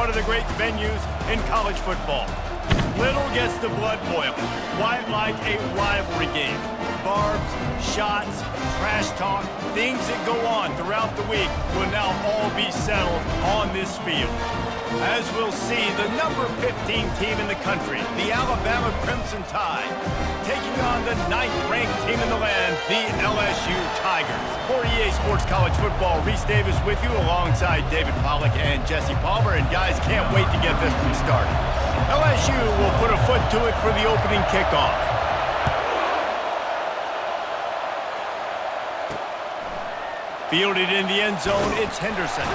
one of the great venues in college football. Little gets the blood boiling, quite like a rivalry game. Barbs, shots, trash talk, things that go on throughout the week will now all be settled on this field. As we'll see, the number 15 team in the country, the Alabama Crimson Tide, taking on the 9th-ranked team in the land, the LSU Tigers. For EA Sports College Football, Reese Davis with you alongside David Pollack and Jesse Palmer. And guys, can't wait to get this one started. LSU will put a foot to it for the opening kickoff. Fielded in the end zone, it's Henderson.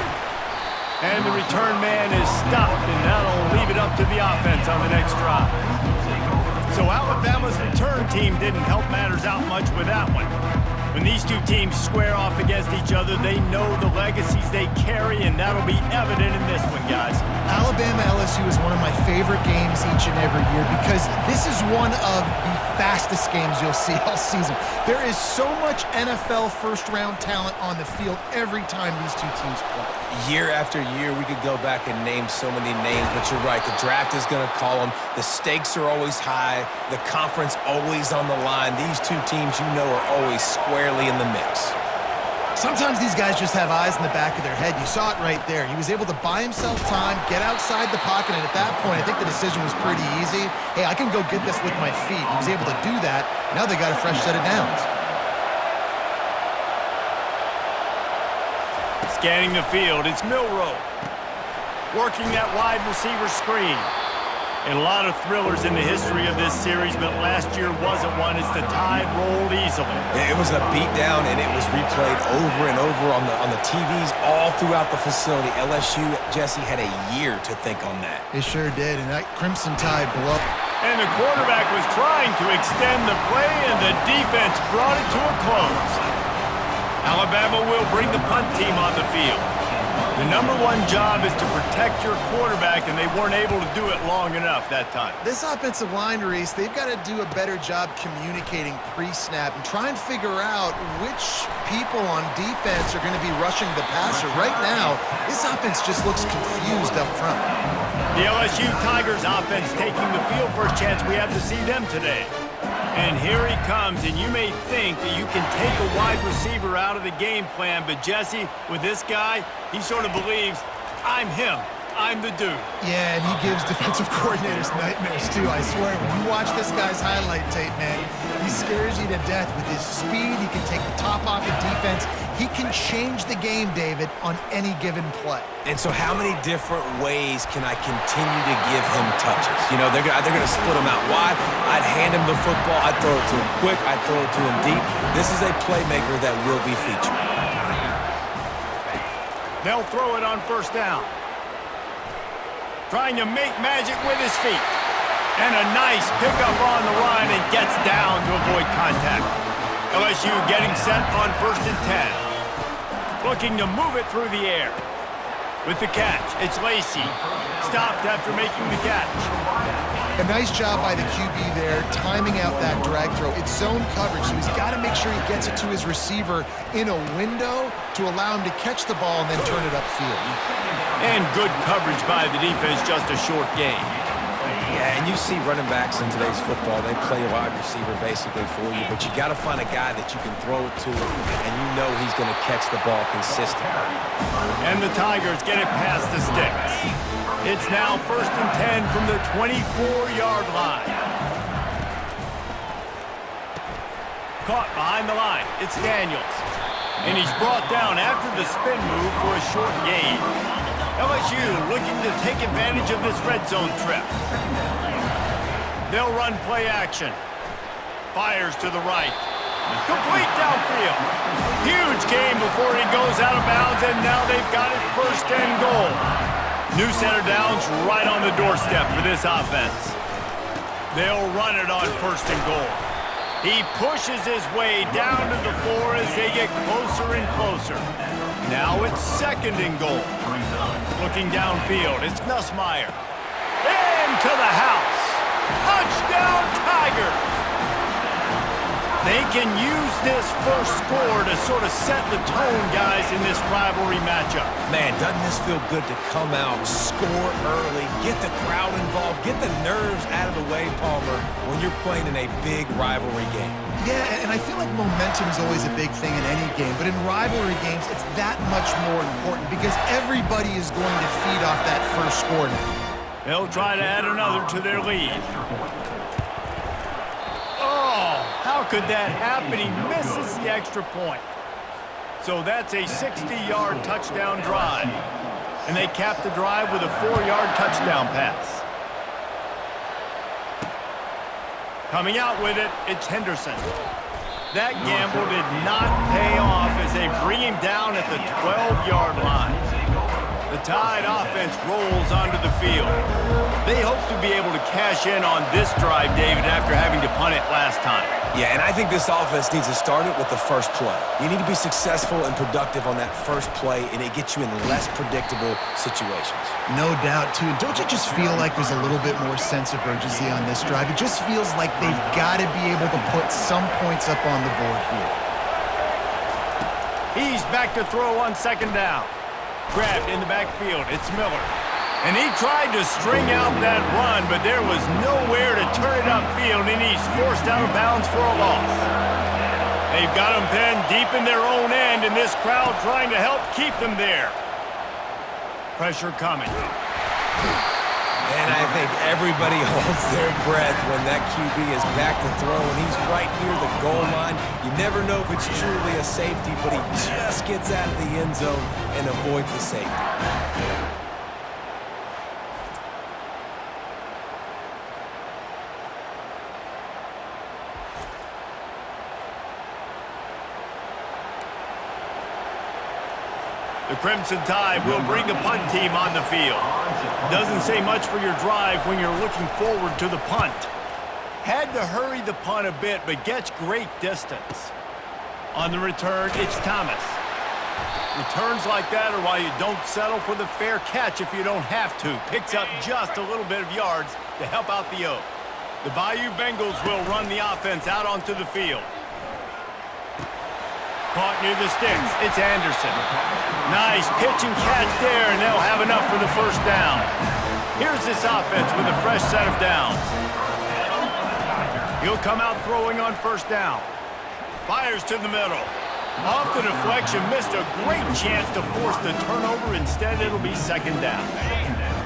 And the return man is stopped, and that'll leave it up to the offense on the next drive. So Alabama's return team didn't help matters out much with that one. When these two teams square off against each other, they know the legacies they carry, and that'll be evident in this one, guys. Alabama-LSU is one of my favorite games each and every year because this is one of the fastest games you'll see all season. There is so much NFL first-round talent on the field every time these two teams play. Year after year, we could go back and name so many names, but you're right. The draft is going to call them. The stakes are always high. The conference always on the line. These two teams, you know, are always squarely in the mix. Sometimes these guys just have eyes in the back of their head. You saw it right there. He was able to buy himself time, get outside the pocket, and at that point, I think the decision was pretty easy. Hey, I can go get this with my feet. He was able to do that. Now they got a fresh set of downs. Scanning the field, it's Milroe. Working that wide receiver screen. And a lot of thrillers in the history of this series, but last year wasn't one as the Tide rolled easily. It was a beatdown, and it was replayed over and over on the TVs all throughout the facility. LSU, Jesse, had a year to think on that. It sure did, and that Crimson Tide blew up. And the quarterback was trying to extend the play, and the defense brought it to a close. Alabama will bring the punt team on the field. The number one job is to protect your quarterback, and they weren't able to do it long enough that time. This offensive line, Reese, they've got to do a better job communicating pre-snap and try and figure out which people on defense are going to be rushing the passer. Right now, this offense just looks confused up front. The LSU Tigers offense taking the field. First chance we have to see them today. And here he comes, and you may think that you can take a wide receiver out of the game plan, but Jesse, with this guy, he sort of believes, I'm him. I'm the dude. Yeah, and he gives defensive coordinators nightmares, too. I swear, when you watch this guy's highlight tape, man, he scares you to death with his speed. He can take the top off the defense. He can change the game, David, on any given play. And so how many different ways can I continue to give him touches? You know, they're going to split him out wide. I'd hand him the football. I'd throw it to him quick. I'd throw it to him deep. This is a playmaker that will be featured. They'll throw it on first down. Trying to make magic with his feet. And a nice pickup on the line and gets down to avoid contact. LSU getting set on 1st and 10. Looking to move it through the air. With the catch, it's Lacey. Stopped after making the catch. A nice job by the QB there, timing out that drag throw. It's zone coverage, so he's got to make sure he gets it to his receiver in a window to allow him to catch the ball and then turn it upfield. And good coverage by the defense, just a short gain. Yeah, and you see running backs in today's football, they play a wide receiver basically for you, but you got to find a guy that you can throw it to, and you know he's going to catch the ball consistently. And the Tigers get it past the sticks. It's now 1st and 10 from the 24-yard line. Caught behind the line. It's Daniels. And he's brought down after the spin move for a short gain. LSU looking to take advantage of this red zone trip. They'll run play action. Fires to the right. Complete downfield. Huge gain before he goes out of bounds, and now they've got it 1st and goal. New center downs right on the doorstep for this offense. They'll run it on 1st and goal. He pushes his way down to the 4 as they get closer and closer. Now it's 2nd and goal. Looking downfield, it's Nussmeier. Into the house. Touchdown, Tigers! They can use this first score to sort of set the tone, guys, in this rivalry matchup. Man, doesn't this feel good to come out, score early, get the crowd involved, get the nerves out of the way, Palmer, when you're playing in a big rivalry game? Yeah, and I feel like momentum is always a big thing in any game, but in rivalry games, it's that much more important because everybody is going to feed off that first score now. They'll try to add another to their lead. Oh, how could that happen? He misses the extra point. So that's a 60-yard touchdown drive. And they cap the drive with a 4-yard touchdown pass. Coming out with it, it's Henderson. That gamble did not pay off as they bring him down at the 12-yard line. The Tide offense rolls onto the field. They hope to be able to cash in on this drive, David, after having to punt it last time. Yeah, and I think this offense needs to start it with the first play. You need to be successful and productive on that first play, and it gets you in less predictable situations. No doubt, too. Don't you just feel like there's a little bit more sense of urgency on this drive? It just feels like they've got to be able to put some points up on the board here. He's back to throw on second down. Grabbed in the backfield. It's Miller. And he tried to string out that run, but there was nowhere to turn it upfield, and he's forced out of bounds for a loss. They've got him pinned deep in their own end, and this crowd trying to help keep them there. Pressure coming. And I think everybody holds their breath when that QB is back to throw, and he's right near the goal line. You never know if it's truly a safety, but he just gets out of the end zone and avoids the safety. The Crimson Tide will bring the punt team on the field. Doesn't say much for your drive when you're looking forward to the punt. Had to hurry the punt a bit, but gets great distance. On the return, it's Thomas. Returns like that are why you don't settle for the fair catch if you don't have to. Picks up just a little bit of yards to help out the Oak. The Bayou Bengals will run the offense out onto the field. Caught near the sticks. It's Anderson. Nice pitch and catch there, and they'll have enough for the first down. Here's this offense with a fresh set of downs. He'll come out throwing on first down. Fires to the middle. Off the deflection, missed a great chance to force the turnover. Instead, it'll be second down.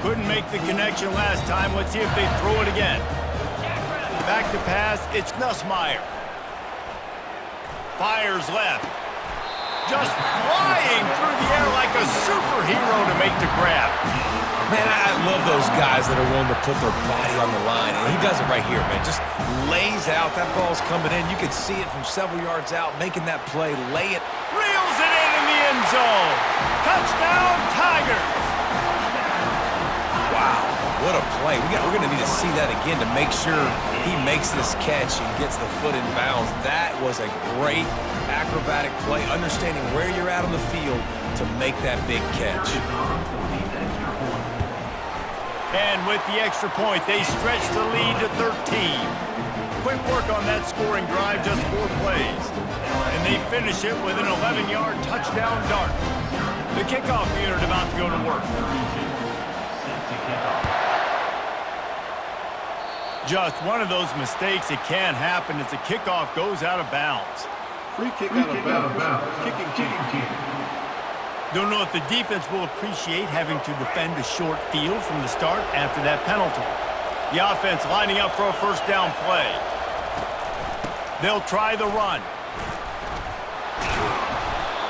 Couldn't make the connection last time. Let's see if they throw it again. Back to pass, it's Nussmeier. Fires left. Just flying through the air like a superhero to make the grab. Man, I love those guys that are willing to put their body on the line, and he does it right here, man. Just lays out. That ball's coming in. You can see it from several yards out, making that play, lay it. Reels it in the end zone. Touchdown, Tigers. Wow, what a play. We're going to need to see that again to make sure he makes this catch and gets the foot in bounds. That was a great acrobatic play, understanding where you're at on the field to make that big catch. And with the extra point, they stretch the lead to 13. Quick work on that scoring drive, just 4 plays. And they finish it with an 11-yard touchdown dart. The kickoff unit about to go to work. Just one of those mistakes that can happen as the kickoff goes out of bounds. Free kick out of bounds. Kicking team. Don't know if the defense will appreciate having to defend a short field from the start after that penalty. The offense lining up for a first down play. They'll try the run.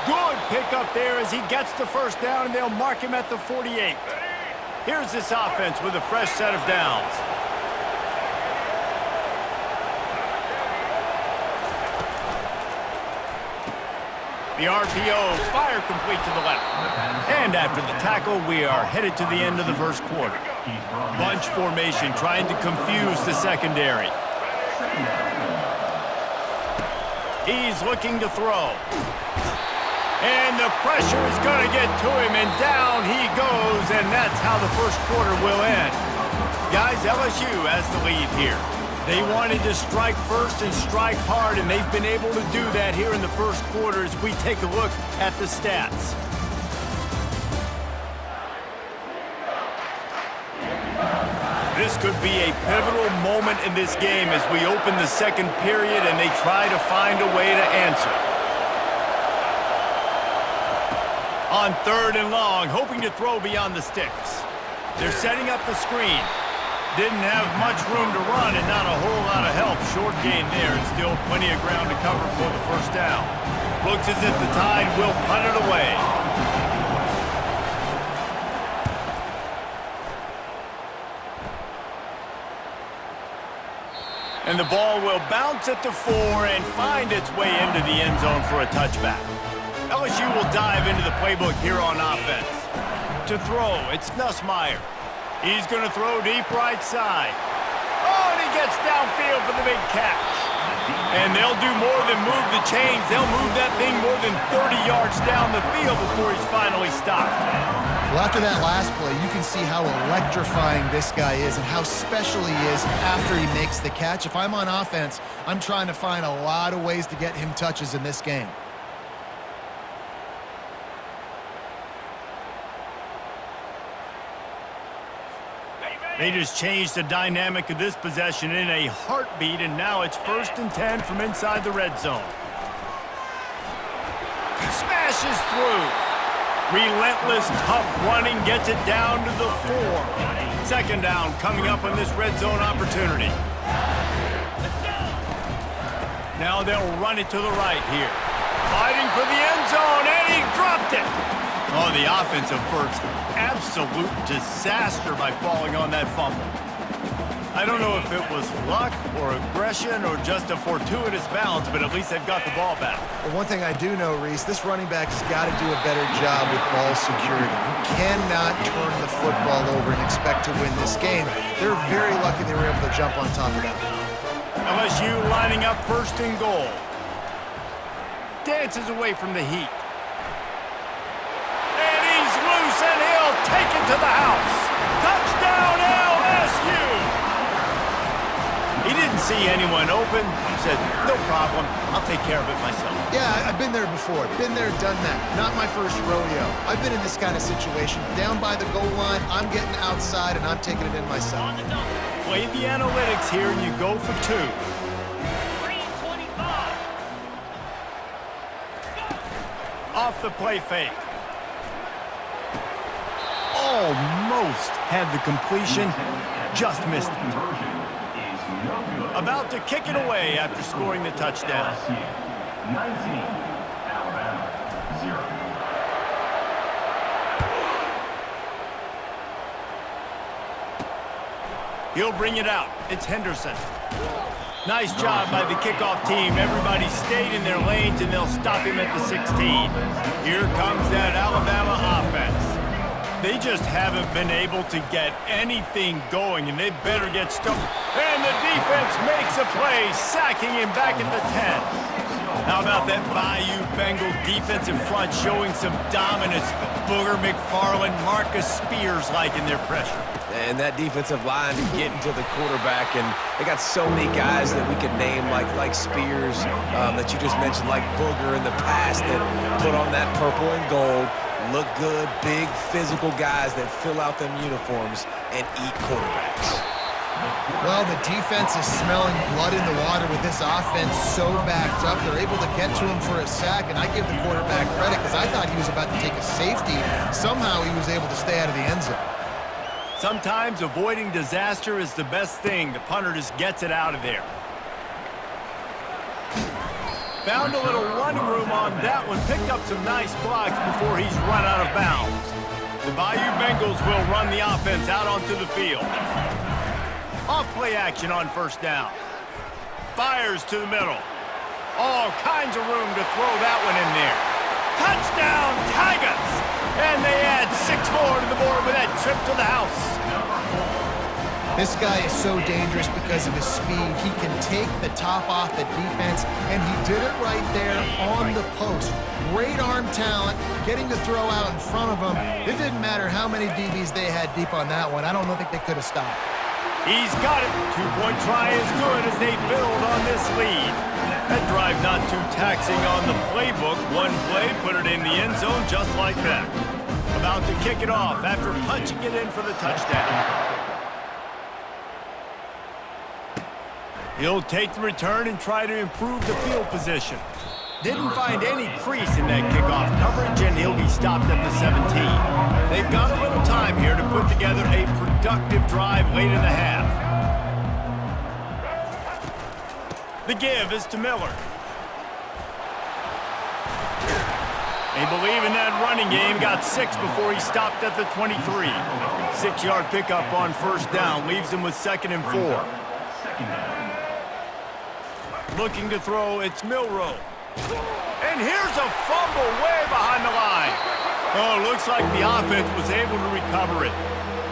Good pickup there as he gets the first down, and they'll mark him at the 48. Here's this offense with a fresh set of downs. The RPO, fire complete to the left. And after the tackle, we are headed to the end of the first quarter. Bunch formation trying to confuse the secondary. He's looking to throw. And the pressure is going to get to him, and down he goes, and that's how the first quarter will end. Guys, LSU has the lead here. They wanted to strike first and strike hard, and they've been able to do that here in the first quarter as we take a look at the stats. This could be a pivotal moment in this game as we open the second period and they try to find a way to answer. On 3rd and long, hoping to throw beyond the sticks. They're setting up the screen. Didn't have much room to run and not a whole lot of help. Short gain there and still plenty of ground to cover for the first down. Looks as if the Tide will punt it away. And the ball will bounce at the 4 and find its way into the end zone for a touchback. LSU will dive into the playbook here on offense. To throw, it's Nussmeier. He's going to throw deep right side. Oh, and he gets downfield for the big catch. And they'll do more than move the chains. They'll move that thing more than 30 yards down the field before he's finally stopped. Well, after that last play, you can see how electrifying this guy is and how special he is after he makes the catch. If I'm on offense, I'm trying to find a lot of ways to get him touches in this game. They just changed the dynamic of this possession in a heartbeat, and now it's 1st and 10 from inside the red zone. Smashes through. Relentless, tough running gets it down to the 4. 2nd down coming up on this red zone opportunity. Now they'll run it to the right here. Fighting for the end zone, and he dropped it. Oh, the offense averts absolute disaster by falling on that fumble. I don't know if it was luck or aggression or just a fortuitous bounce, but at least they've got the ball back. Well, one thing I do know, Reese, this running back has got to do a better job with ball security. You cannot turn the football over and expect to win this game. They're very lucky they were able to jump on top of that. LSU lining up 1st and goal. Dances away from the heat. And he's loose, and he'll take it to the house. Touchdown, LSU! He didn't see anyone open. He said, no problem. I'll take care of it myself. Yeah, I've been there before. Been there, done that. Not my first rodeo. I've been in this kind of situation. Down by the goal line, I'm getting outside, and I'm taking it in myself. Play the analytics here, and you go for 2. Off the play fake. Almost had the completion. Just missed it. About to kick it away after scoring the touchdown. 19, Alabama, 0. He'll bring it out. It's Henderson. Nice job by the kickoff team. Everybody stayed in their lanes, and they'll stop him at the 16. Here comes that Alabama offense. They just haven't been able to get anything going, and they better get started. And the defense makes a play, sacking him back at the 10. How about that Bayou Bengal defensive front showing some dominance? Booger McFarland, Marcus Spears-like in their pressure. And that defensive line to get into the quarterback, and they got so many guys that we could name like Spears that you just mentioned, like Booger in the past, that put on that purple and gold, look good, big physical guys that fill out them uniforms and eat quarterbacks. Well, the defense is smelling blood in the water with this offense so backed up. They're able to get to him for a sack, and I give the quarterback credit because I thought he was about to take a safety. Somehow he was able to stay out of the end zone. Sometimes avoiding disaster is the best thing. The punter just gets it out of there. Found a little running room on that one. Picked up some nice blocks before he's run out of bounds. The Bayou Bengals will run the offense out onto the field. Off play action on 1st down. Fires to the middle. All kinds of room to throw that one in there. Touchdown, Tigers! And they add 6 more to the board with that trip to the house. This guy is so dangerous because of his speed. He can take the top off the defense, and he did it right there on the post. Great arm talent, getting to throw out in front of him. It didn't matter how many DBs they had deep on that one. I don't think they could have stopped. He's got it. Two-point try is good as they build on this lead. That drive not too taxing on the playbook. One play, put it in the end zone just like that. About to kick it off after punching it in for the touchdown. He'll take the return and try to improve the field position. Didn't find any crease in that kickoff coverage, and he'll be stopped at the 17. They've got a little time here to put together a productive drive late in the half. The give is to Miller. They believe in that running game. Got 6 before he stopped at the 23. 6-yard pickup on first down leaves him with 2nd and 4. Looking to throw, it's Milroe. And here's a fumble way behind the line. Oh, looks like the offense was able to recover it.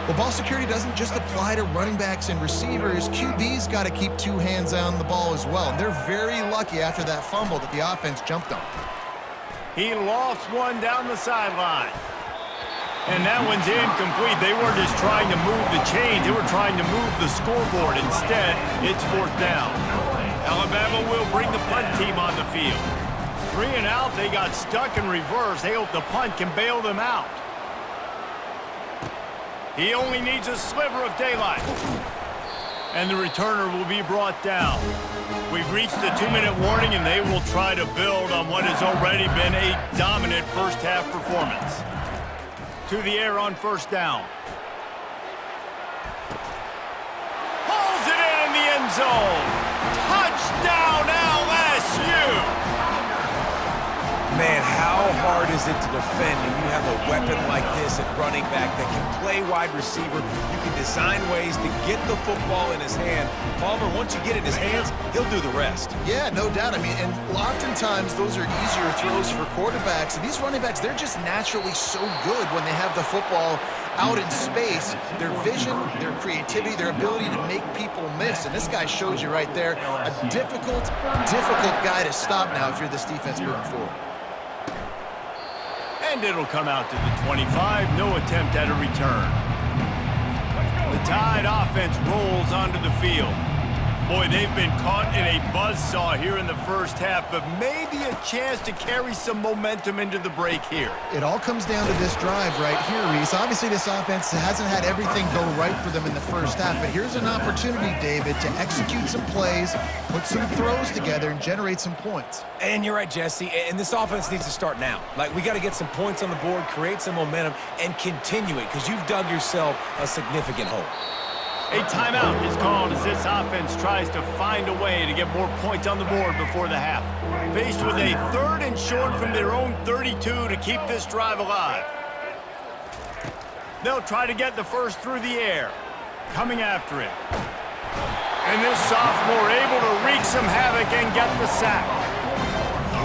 Well, ball security doesn't just apply to running backs and receivers. QB's got to keep 2 hands on the ball as well. And they're very lucky after that fumble that the offense jumped on. He lofts one down the sideline. And that one's incomplete. They weren't just trying to move the chains. They were trying to move the scoreboard. Instead, it's 4th down. Alabama will bring the punt team on the field. 3 and out. They got stuck in reverse. They hope the punt can bail them out. He only needs a sliver of daylight. And the returner will be brought down. We've reached the 2-minute warning, and they will try to build on what has already been a dominant first-half performance. To the air on first down. Pulls it in the end zone. Touchdown, LSU! Man, how hard is it to defend when you have a weapon like this at running back that can play wide receiver? You can design ways to get the football in his hand. Palmer, once you get it in his hands, he'll do the rest. Yeah, no doubt. I mean, and oftentimes those are easier throws for quarterbacks. And these running backs, they're just naturally so good when they have the football out in space. Their vision, their creativity, their ability to make people miss. And this guy shows you right there, a difficult guy to stop now if you're this defense moving forward. And it'll come out to the 25. No attempt at a return. The Tide offense rolls onto the field. Boy, they've been caught in a buzzsaw here in the first half, but maybe a chance to carry some momentum into the break here. It all comes down to this drive right here, Reese. Obviously, this offense hasn't had everything go right for them in the first half, but here's an opportunity, David, to execute some plays, put some throws together, and generate some points. And you're right, Jesse, and this offense needs to start now. Like, we got to get some points on the board, create some momentum, and continue it, because you've dug yourself a significant hole. A timeout is called as this offense tries to find a way to get more points on the board before the half. Faced with a 3rd and short from their own 32 to keep this drive alive. They'll try to get the first through the air. Coming after it. And this sophomore able to wreak some havoc and get the sack.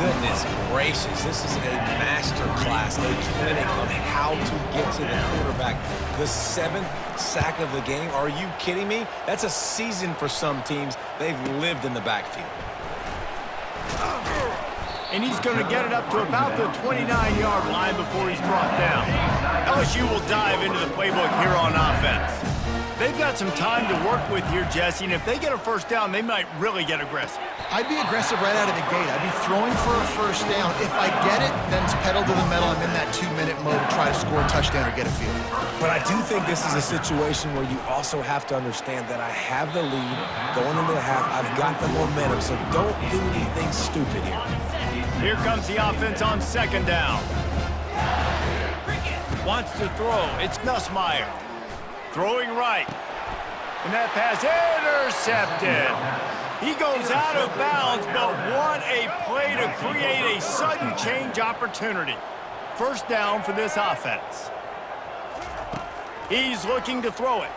Goodness gracious, this is a master class, a clinic on how to get to the quarterback. The 7th sack of the game, are you kidding me? That's a season for some teams. They've lived in the backfield. And he's going to get it up to about the 29-yard line before he's brought down. LSU will dive into the playbook here on offense. They've got some time to work with here, Jesse, and if they get a first down, they might really get aggressive. I'd be aggressive right out of the gate. I'd be throwing for a first down. If I get it, then it's pedal to the metal. I'm in that 2-minute mode to try to score a touchdown or get a field. But I do think this is a situation where you also have to understand that I have the lead going into the half. I've got the momentum, so don't do anything stupid here. Here comes the offense on 2nd down. Wants to throw. It's Nussmeier. Throwing right. And that pass intercepted. He goes out of bounds, but what a play to create a sudden change opportunity. First down for this offense. He's looking to throw it.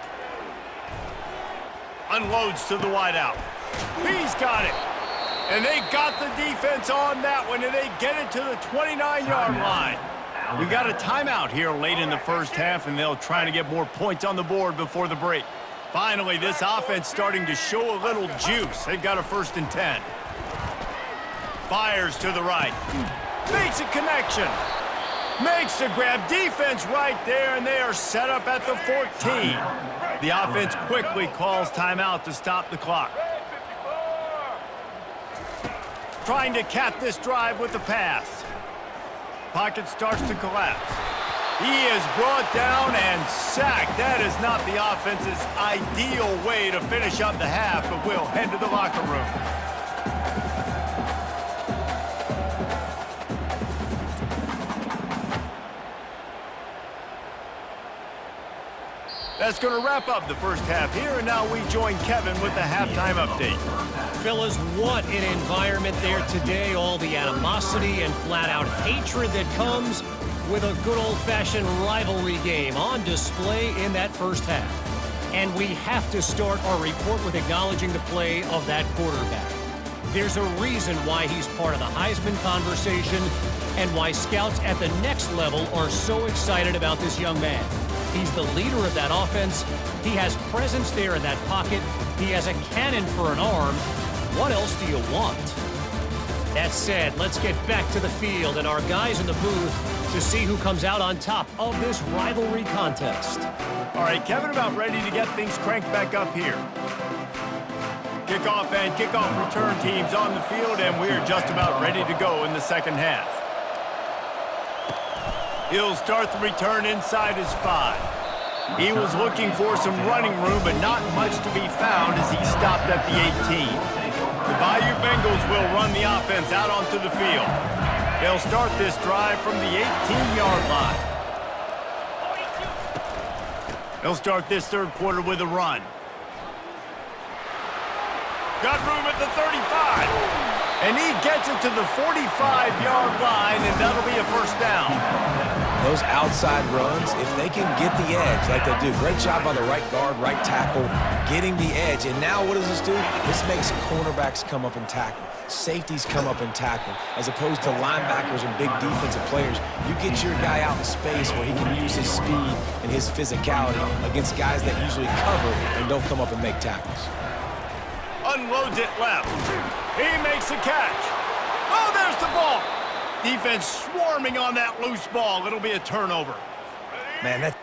Unloads to the wideout. He's got it. And they got the defense on that one, and they get it to the 29-yard line. We got a timeout here late in the first half, and they'll try to get more points on the board before the break. Finally, this offense starting to show a little juice. They've got a 1st and 10. Fires to the right. Makes a connection. Makes the grab. Defense right there, and they are set up at the 14. The offense quickly calls timeout to stop the clock. Trying to cap this drive with the pass. Pocket starts to collapse. He is brought down and sacked. That is not the offense's ideal way to finish up the half, but we'll head to the locker room. That's going to wrap up the first half here, and now we join Kevin with the halftime update. Fellas, what an environment there today. All the animosity and flat-out hatred that comes with a good old-fashioned rivalry game on display in that first half. And we have to start our report with acknowledging the play of that quarterback. There's a reason why he's part of the Heisman conversation and why scouts at the next level are so excited about this young man. He's the leader of that offense. He has presence there in that pocket. He has a cannon for an arm. What else do you want? That said, let's get back to the field and our guys in the booth to see who comes out on top of this rivalry contest. All right, Kevin, about ready to get things cranked back up here. Kickoff and kickoff return teams on the field, and we're just about ready to go in the second half. He'll start the return inside his 5. He was looking for some running room, but not much to be found as he stopped at the 18. The Bayou Bengals will run the offense out onto the field. They'll start this drive from the 18-yard line. They'll start this third quarter with a run. Got room at the 35. And he gets it to the 45-yard line, and that'll be a first down. Those outside runs, if they can get the edge like they do, great job by the right guard, right tackle, getting the edge. And now what does this do? This makes cornerbacks come up and tackle. Safeties come up and tackle. As opposed to linebackers and big defensive players, you get your guy out in space where he can use his speed and his physicality against guys that usually cover and don't come up and make tackles. Unloads it left. He makes a catch. Oh, there's the ball. Defense swarming on that loose ball. It'll be a turnover. Man, that...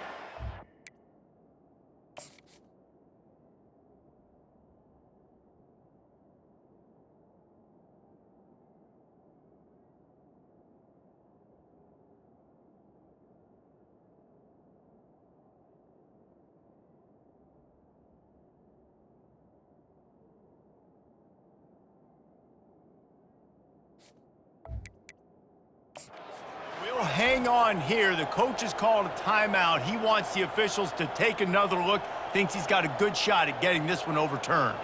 Hang on here. The coach has called a timeout. He wants the officials to take another look. Thinks he's got a good shot at getting this one overturned.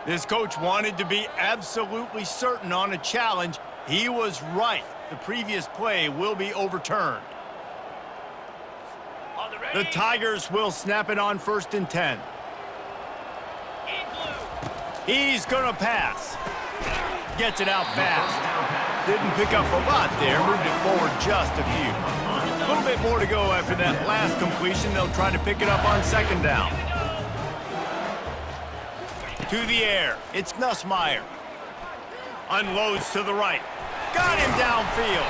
This coach wanted to be absolutely certain on a challenge. He was right. The previous play will be overturned. The Tigers will snap it on 1st and 10. He's going to pass. Gets it out fast. Didn't pick up a lot there. Moved it forward just a few. A little bit more to go after that last completion. They'll try to pick it up on 2nd down. To the air. It's Nussmeier. Unloads to the right. Got him downfield.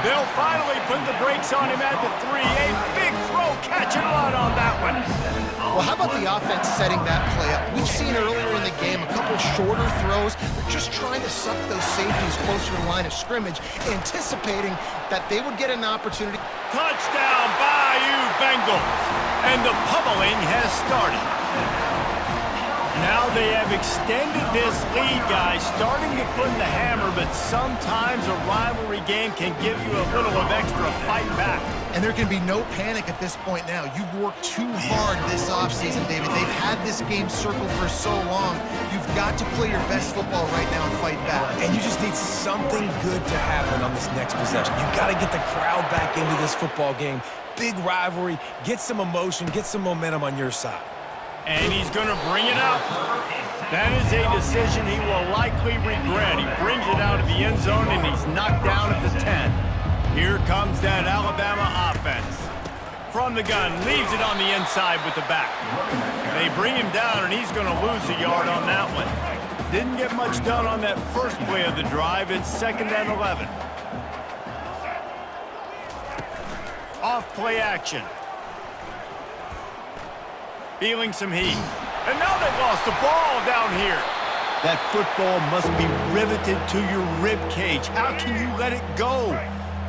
They'll finally put the brakes on him at the 3. A big throw, catch and run on that one. Well, how about the offense setting that play up? We've seen earlier in the game a couple shorter throws. They're just trying to suck those safeties closer to the line of scrimmage, anticipating that they would get an opportunity. Touchdown, Bayou Bengals. And the pummeling has started. Now they have extended this lead, guys, starting to put the hammer, but sometimes a rivalry game can give you a little of extra fight back. And there can be no panic at this point now. You've worked too hard this offseason, David. They've had this game circled for so long. You've got to play your best football right now and fight back. And you just need something good to happen on this next possession. You've got to get the crowd back into this football game. Big rivalry. Get some emotion. Get some momentum on your side. And he's going to bring it out. That is a decision he will likely regret. He brings it out of the end zone, and he's knocked down at the 10. Here comes that Alabama offense. From the gun, leaves it on the inside with the back. They bring him down, and he's going to lose a yard on that one. Didn't get much done on that first play of the drive. It's 2nd and 11. Off play action. Feeling some heat. And now they've lost the ball down here. That football must be riveted to your rib cage. How can you let it go?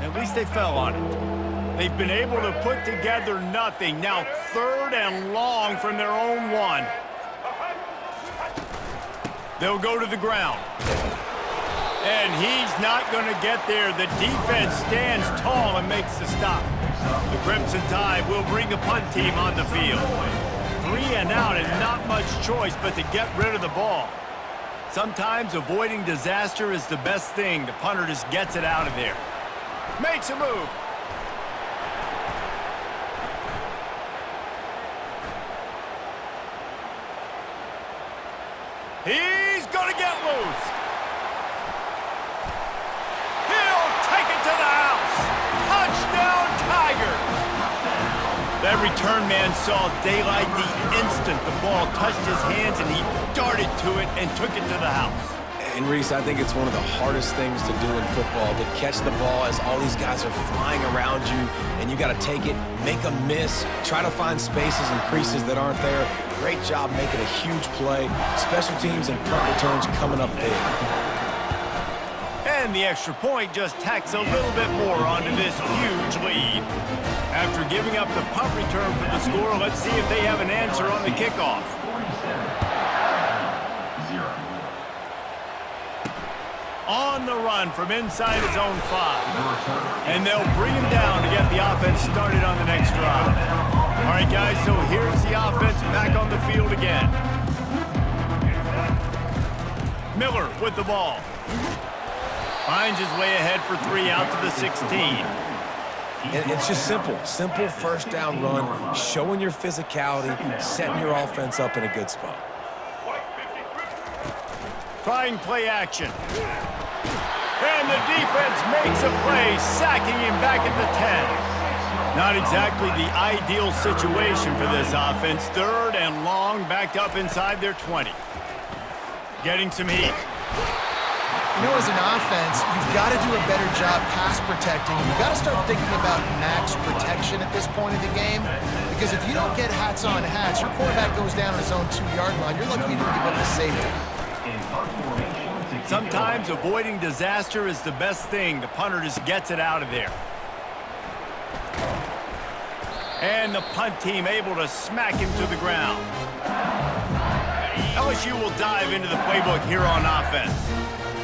At least they fell on it. They've been able to put together nothing. Now 3rd and long from their own 1. They'll go to the ground. And he's not going to get there. The defense stands tall and makes the stop. The Crimson Tide will bring the punt team on the field. 3 and out and not much choice but to get rid of the ball. Sometimes avoiding disaster is the best thing. The punter just gets it out of there. Makes a move. He's going to get loose. He'll take it to the house. Touchdown, Tigers. That return man saw daylight the instant the ball touched his hands, and he darted to it and took it to the house. And Reese, I think it's one of the hardest things to do in football, to catch the ball as all these guys are flying around you, and you got to take it, make a miss, try to find spaces and creases that aren't there. Great job making a huge play. Special teams and punt returns coming up big. And the extra point just tacks a little bit more onto this huge lead. After giving up the punt return for the score, let's see if they have an answer on the kickoff. On the run from inside his own 5. And they'll bring him down to get the offense started on the next drive. All right, guys, so here's the offense back on the field again. Miller with the ball. Finds his way ahead for 3 out to the 16. And it's just simple. Simple first down run, showing your physicality, setting your offense up in a good spot. Trying play action. And the defense makes a play, sacking him back at the 10. Not exactly the ideal situation for this offense. 3rd and long, backed up inside their 20. Getting some heat. You know, as an offense, you've got to do a better job pass protecting. You've got to start thinking about max protection at this point of the game. Because if you don't get hats on hats, your quarterback goes down on his own 2-yard line. You're lucky you didn't give up the safety. Sometimes avoiding disaster is the best thing. The punter just gets it out of there. And the punt team able to smack him to the ground. LSU will dive into the playbook here on offense.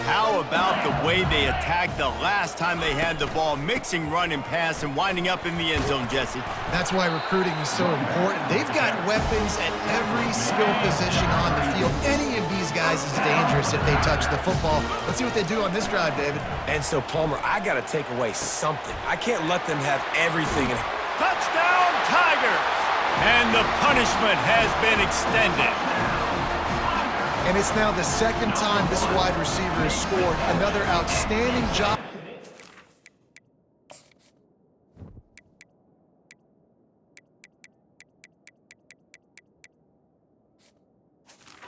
How about the way they attacked the last time they had the ball, mixing run and pass and winding up in the end zone, Jesse? That's why recruiting is so important. They've got weapons at every skill position on the field. Any of these guys is dangerous if they touch the football. Let's see what they do on this drive, David. And so, Palmer, I got to take away something. I can't let them have everything. Touchdown, Tigers! And the punishment has been extended. And it's now the 2nd time this wide receiver has scored. Another outstanding job.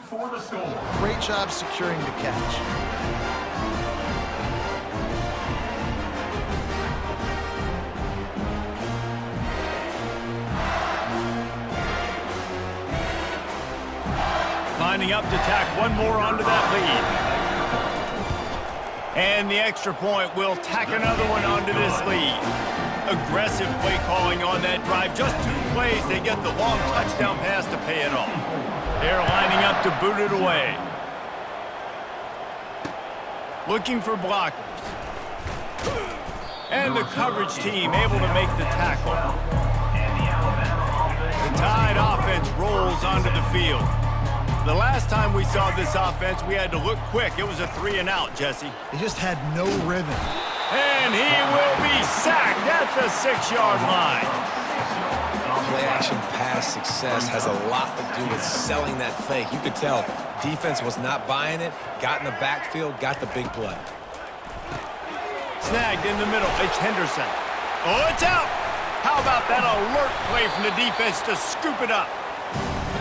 For the score. Great job securing the catch. Lining up to tack one more onto that lead. And the extra point will tack another one onto this lead. Aggressive play calling on that drive. Just 2 plays, they get the long touchdown pass to pay it off. They're lining up to boot it away. Looking for blockers. And the coverage team able to make the tackle. The Tide offense rolls onto the field. The last time we saw this offense, we had to look quick. It was a 3 and out, Jesse. They just had no rhythm. And he will be sacked at the 6-yard line. Play-action pass success has a lot to do with selling that fake. You could tell defense was not buying it, got in the backfield, got the big play. Snagged in the middle. It's Henderson. Oh, it's out. How about that alert play from the defense to scoop it up?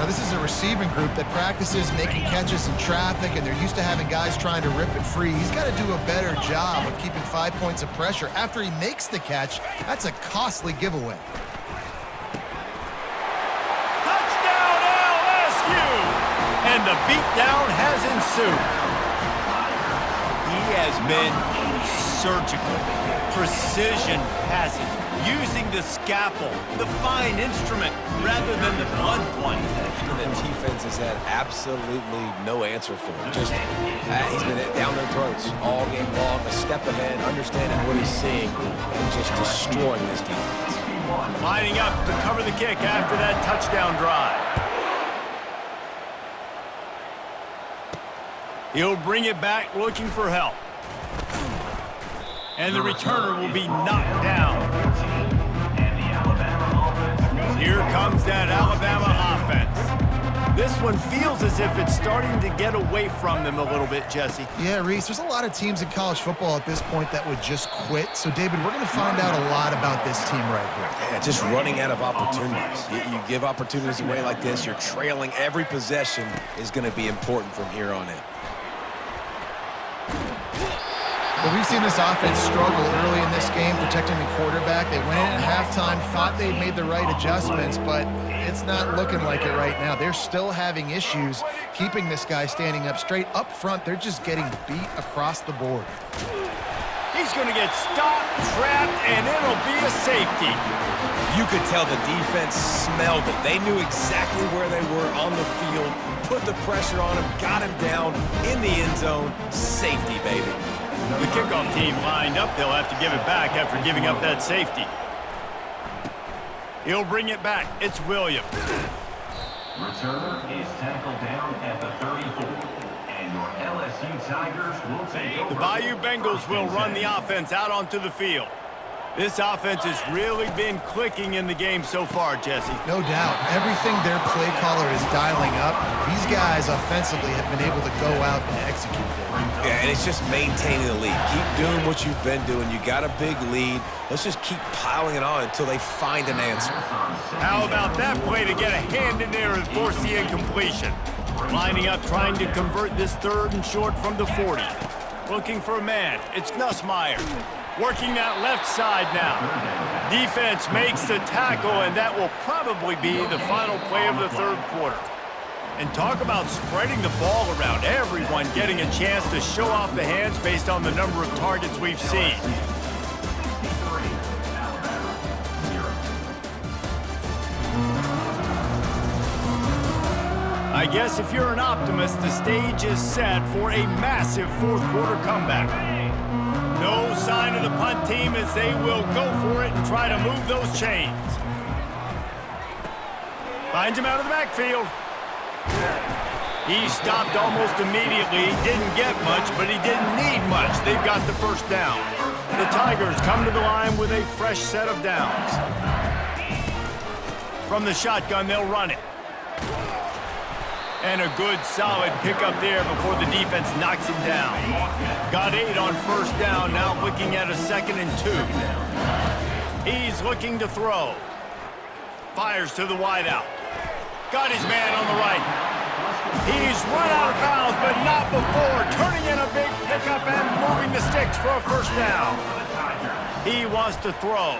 Now, this is a receiving group that practices making catches in traffic, and they're used to having guys trying to rip it free. He's got to do a better job of keeping 5 points of pressure after he makes the catch. That's a costly giveaway. Touchdown LSU! And the beatdown has ensued. He has been surgical, precision passes, using the scalpel, the fine instrument, rather than the blunt one. And the defense has had absolutely no answer for him. Just, he's been down their throats all game long, a step ahead, understanding what he's seeing, and just destroying this defense. Lining up to cover the kick after that touchdown drive. He'll bring it back looking for help. And the returner will be knocked down. Here comes that Alabama offense. This one feels as if it's starting to get away from them a little bit, Jesse. Yeah, Reese, there's a lot of teams in college football at this point that would just quit. So, David, we're going to find out a lot about this team right here. Yeah, just running out of opportunities. You give opportunities away like this, you're trailing. Every possession is going to be important from here on in. Well, we've seen this offense struggle early in this game protecting the quarterback. They went in at halftime, thought they'd made the right adjustments, but it's not looking like it right now. They're still having issues keeping this guy standing up straight. Up front, they're just getting beat across the board. He's going to get stopped, trapped, and it'll be a safety. You could tell the defense smelled it. They knew exactly where they were on the field, put the pressure on him, got him down in the end zone. Safety, baby. The kickoff team lined up. They'll have to give it back after giving up that safety. He'll bring it back. It's Williams. Returner is tackled down at the 34. And your LSU Tigers will take over. The Bayou Bengals will run the offense out onto the field. This offense has really been clicking in the game so far, Jesse. No doubt. Everything their play caller is dialing up, these guys offensively have been able to go out and execute it. Yeah, and it's just maintaining the lead. Keep doing what you've been doing. You got a big lead. Let's just keep piling it on until they find an answer. How about that play to get a hand in there and force the incompletion? Lining up, trying to convert this 3rd and short from the 40. Looking for a man. It's Nussmeier. Working that left side now. Defense makes the tackle, and that will probably be the final play of the 3rd quarter. And talk about spreading the ball around. Everyone getting a chance to show off the hands based on the number of targets we've seen. I guess if you're an optimist, the stage is set for a massive 4th quarter comeback. No sign of the punt team as they will go for it and try to move those chains. Finds him out of the backfield. He stopped almost immediately. He didn't get much, but he didn't need much. They've got the first down. The Tigers come to the line with a fresh set of downs. From the shotgun, they'll run it. And a good, solid pickup there before the defense knocks him down. Got 8 on first down, now looking at a 2nd and 2. He's looking to throw. Fires to the wideout. Got his man on the right. He's run out of bounds, but not before. Turning in a big pickup and moving the sticks for a first down. He wants to throw.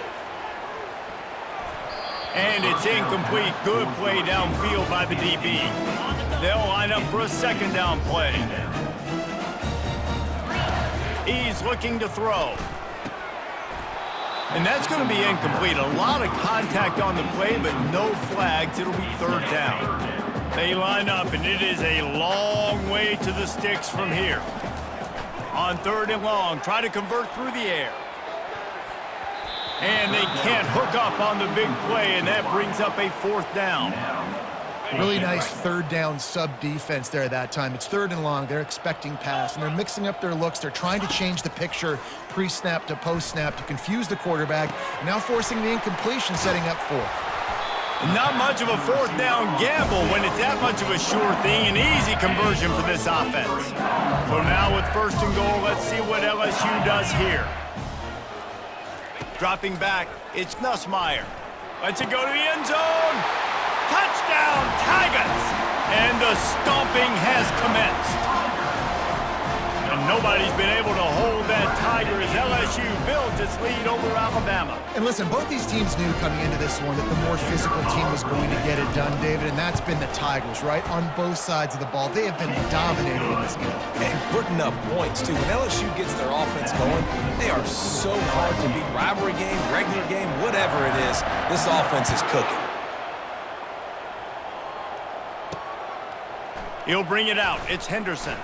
And it's incomplete. Good play downfield by the DB. They'll line up for a 2nd down play. He's looking to throw. And that's going to be incomplete. A lot of contact on the play, but no flags. It'll be 3rd down. They line up, and it is a long way to the sticks from here. On 3rd and long, try to convert through the air. And they can't hook up on the big play, and that brings up a 4th down. Really nice 3rd down sub-defense there that time. It's 3rd and long. They're expecting pass, and they're mixing up their looks. They're trying to change the picture pre-snap to post-snap to confuse the quarterback, and now forcing the incompletion, setting up 4th. Not much of a 4th down gamble when it's that much of a sure thing. An easy conversion for this offense. So now with 1st and goal, let's see what LSU does here. Dropping back, it's Nussmeier. Lets it go to the end zone. Touchdown, Tigers! And the stomping has commenced. And nobody's been able to hold that Tiger as LSU builds its lead over Alabama. And listen, both these teams knew coming into this one that the more physical team was going to get it done, David, and that's been the Tigers, right? On both sides of the ball. They have been dominating in this game. And putting up points, too. When LSU gets their offense going, they are so hard to beat. Rivalry game, regular game, whatever it is, this offense is cooking. He'll bring it out. It's Henderson.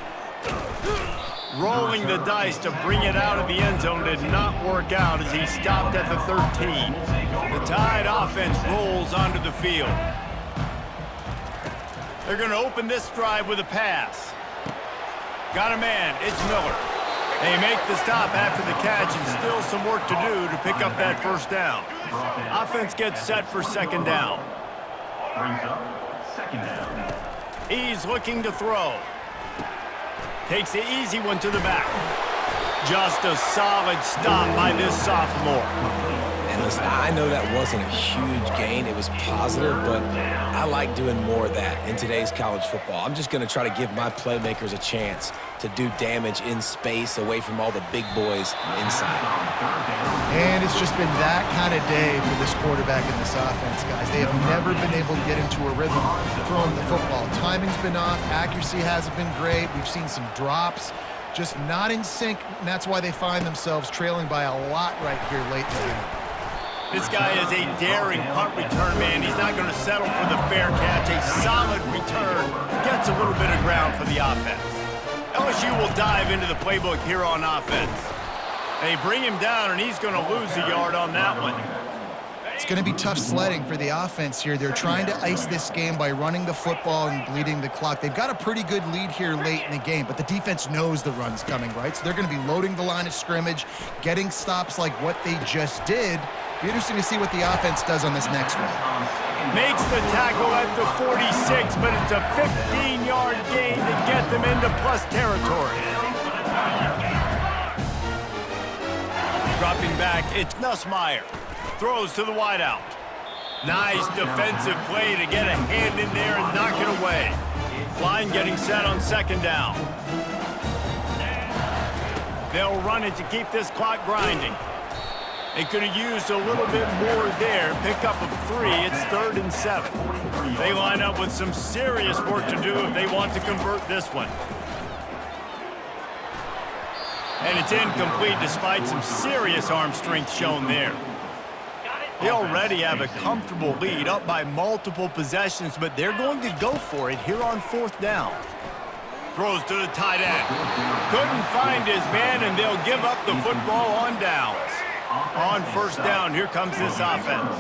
Rolling the dice to bring it out of the end zone did not work out as he stopped at the 13. The Tide offense rolls onto the field. They're going to open this drive with a pass. Got a man. It's Miller. They make the stop after the catch and still some work to do to pick up that first down. Offense gets set for second down. Brings up second down. He's looking to throw. Takes the easy one to the back. Just a solid stop by this sophomore. And listen, I know that wasn't a huge gain. It was positive, but I like doing more of that in today's college football. I'm just going to try to give my playmakers a chance to do damage in space away from all the big boys inside. And it's just been that kind of day for this quarterback and this offense, guys. They have never been able to get into a rhythm throwing the football. Timing's been off. Accuracy hasn't been great. We've seen some drops. Just not in sync, and that's why they find themselves trailing by a lot right here late in the game. This guy is a daring punt return man. He's not going to settle for the fair catch. A solid return gets a little bit of ground for the offense. LSU will dive into the playbook here on offense. They bring him down, and he's going to lose a yard on that one. It's going to be tough sledding for the offense here. They're trying to ice this game by running the football and bleeding the clock. They've got a pretty good lead here late in the game, but the defense knows the run's coming, right? So they're going to be loading the line of scrimmage, getting stops like what they just did. Be interesting to see what the offense does on this next one. Makes the tackle at the 46, but it's a 15-yard gain to get them into plus territory. Dropping back, it's Nussmeier. Throws to the wideout. Nice defensive play to get a hand in there and knock it away. Line getting set on second down. They'll run it to keep this clock grinding. They could have used a little bit more there. Pick up of 3. It's 3rd and 7. They line up with some serious work to do if they want to convert this one. And it's incomplete despite some serious arm strength shown there. They already have a comfortable lead up by multiple possessions, but they're going to go for it here on 4th down. Throws to the tight end. Couldn't find his man, and they'll give up the football on downs. On 1st down, here comes this offense.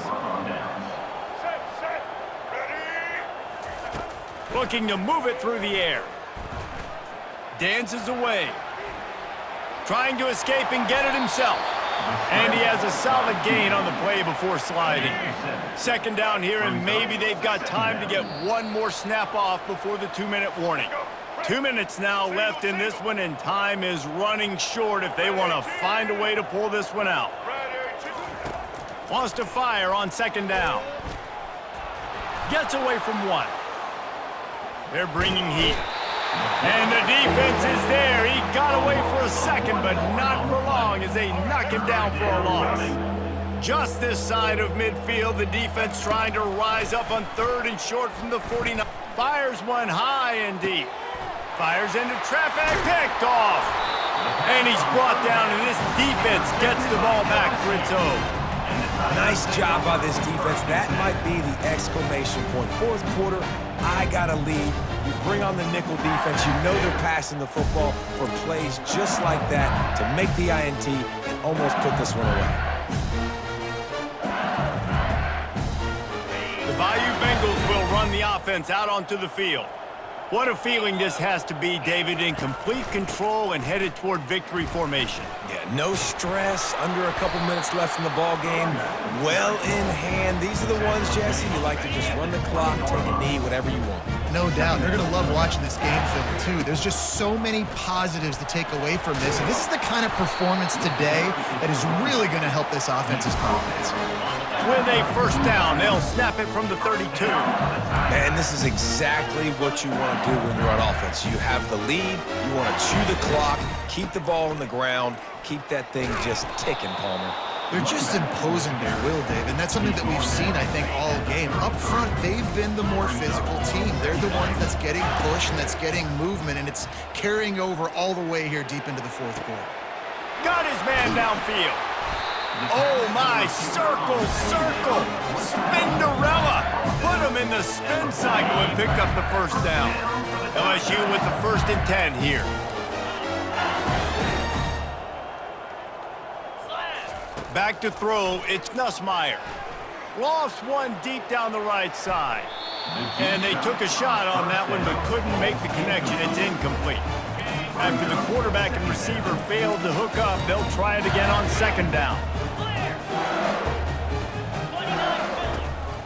Looking to move it through the air. Dances away. Trying to escape and get it himself. And he has a solid gain on the play before sliding. 2nd down here, and maybe they've got time to get one more snap off before the 2-minute warning. 2 minutes now left in this one, and time is running short if they want to find a way to pull this one out. Wants to fire on 2nd down. Gets away from 1. They're bringing heat. And the defense is there. He got away for a second, but not for long as they knock him down for a loss. Just this side of midfield, the defense trying to rise up on 3rd and short from the 49. Fires one high and deep. Fires into traffic, picked off. And he's brought down, and this defense gets the ball back for its own. Nice job by this defense. That might be the exclamation point. 4th quarter, I got a lead. You bring on the nickel defense. You know they're passing the football for plays just like that to make the INT and almost put this one away. The Bayou Bengals will run the offense out onto the field. What a feeling this has to be, David, in complete control and headed toward victory formation. Yeah, no stress, under a couple minutes left in the ball game, well in hand. These are the ones, Jesse, you like to just run the clock, take a knee, whatever you want. No doubt. They're going to love watching this game film, too. There's just so many positives to take away from this, and this is the kind of performance today that is really going to help this offense's confidence. With a first down, they'll snap it from the 32. And this is exactly what you want to do when you're on offense. You have the lead, you want to chew the clock, keep the ball on the ground, keep that thing just ticking, Palmer. They're just imposing their will, Dave, and that's something that we've seen, I think, all game. Up front, they've been the more physical team. They're the ones that's getting push and that's getting movement, and it's carrying over all the way here deep into the fourth quarter. Got his man downfield. Oh, my, circle, circle, Spinderella. Put him in the spin cycle and picked up the first down. LSU with the 1st and 10 here. Back to throw, it's Nussmeier. Lofts one deep down the right side. And they took a shot on that one but couldn't make the connection. It's incomplete. After the quarterback and receiver failed to hook up, they'll try it again on 2nd down.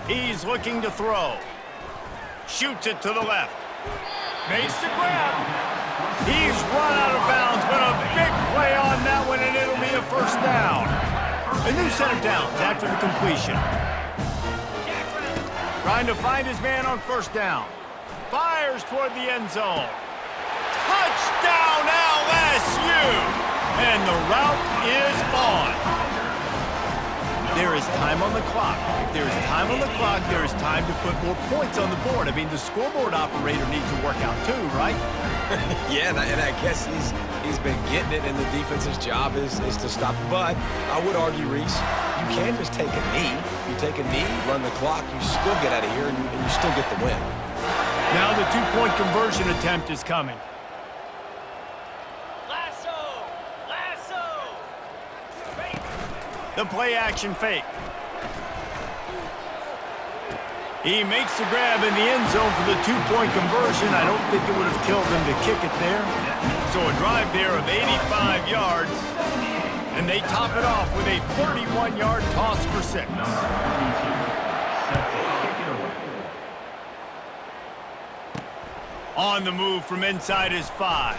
He's looking to throw. Shoots it to the left. Makes the grab. He's run out of bounds, but a big play on that one, and it'll be a first down. A new set of downs after the completion. Trying to find his man on 1st down. Fires toward the end zone. Touchdown LSU! And the route is on. There is time on the clock. If there is time on the clock, there is time to put more points on the board. I mean, the scoreboard operator needs to work out too, right? Yeah, and I guess he's been getting it, and the defense's job is to stop. But I would argue, Reese, you can just take a knee. If you take a knee, run the clock, you still get out of here, and you still get the win. Now the 2-point conversion attempt is coming. The play action fake. He makes the grab in the end zone for the 2-point conversion. I don't think it would have killed him to kick it there. So a drive there of 85 yards. And they top it off with a 31-yard toss for 6. On the move from inside his 5.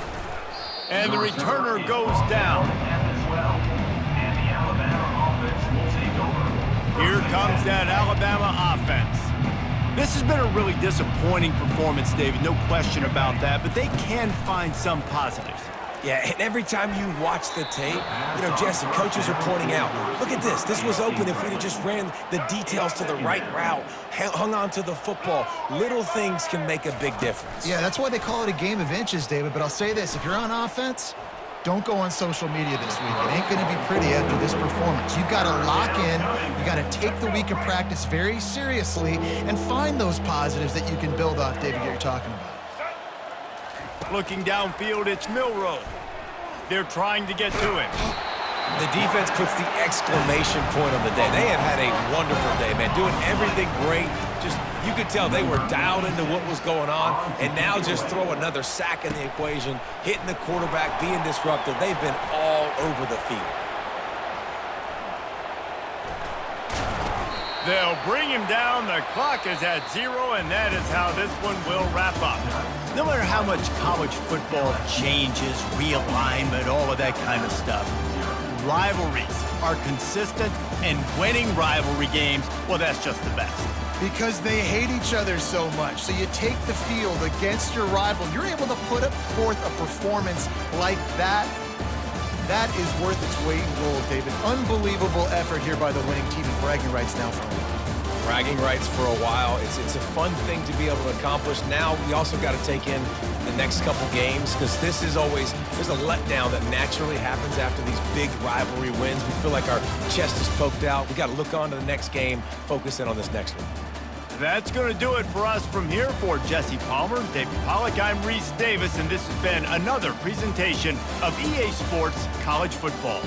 And the returner goes down. Here comes that Alabama offense. This has been a really disappointing performance, David, no question about that, but they can find some positives. Yeah, and every time you watch the tape, you know, Jesse, coaches are pointing out, look at this. This was open if we'd have just ran the details to the right route, hung on to the football. Little things can make a big difference. Yeah, that's why they call it a game of inches, David, but I'll say this. If you're on offense, don't go on social media this week. It ain't going to be pretty after this performance. You've got to lock in. You got to take the week of practice very seriously and find those positives that you can build off, David, that you're talking about. Looking downfield, it's Milroe. They're trying to get to him. The defense puts the exclamation point on the day. They have had a wonderful day, man, doing everything great. Just, you could tell they were dialed into what was going on, and now just throw another sack in the equation, hitting the quarterback, being disruptive. They've been all over the field. They'll bring him down. The clock is at 0, and that is how this one will wrap up. No matter how much college football changes, realignment, all of that kind of stuff, rivalries are consistent, and winning rivalry games, well, that's just the best. Because they hate each other so much. So you take the field against your rival. You're able to put forth a performance like that. That is worth its weight in gold, David. Unbelievable effort here by the winning team, and bragging rights now for a while. Bragging rights for a while. It's a fun thing to be able to accomplish. Now we also got to take in the next couple games, because this is always, there's a letdown that naturally happens after these big rivalry wins. We feel like our chest is poked out. We got to look on to the next game, focus in on this next one. That's going to do it for us from here. For Jesse Palmer, David Pollack, I'm Reese Davis, and this has been another presentation of EA Sports College Football.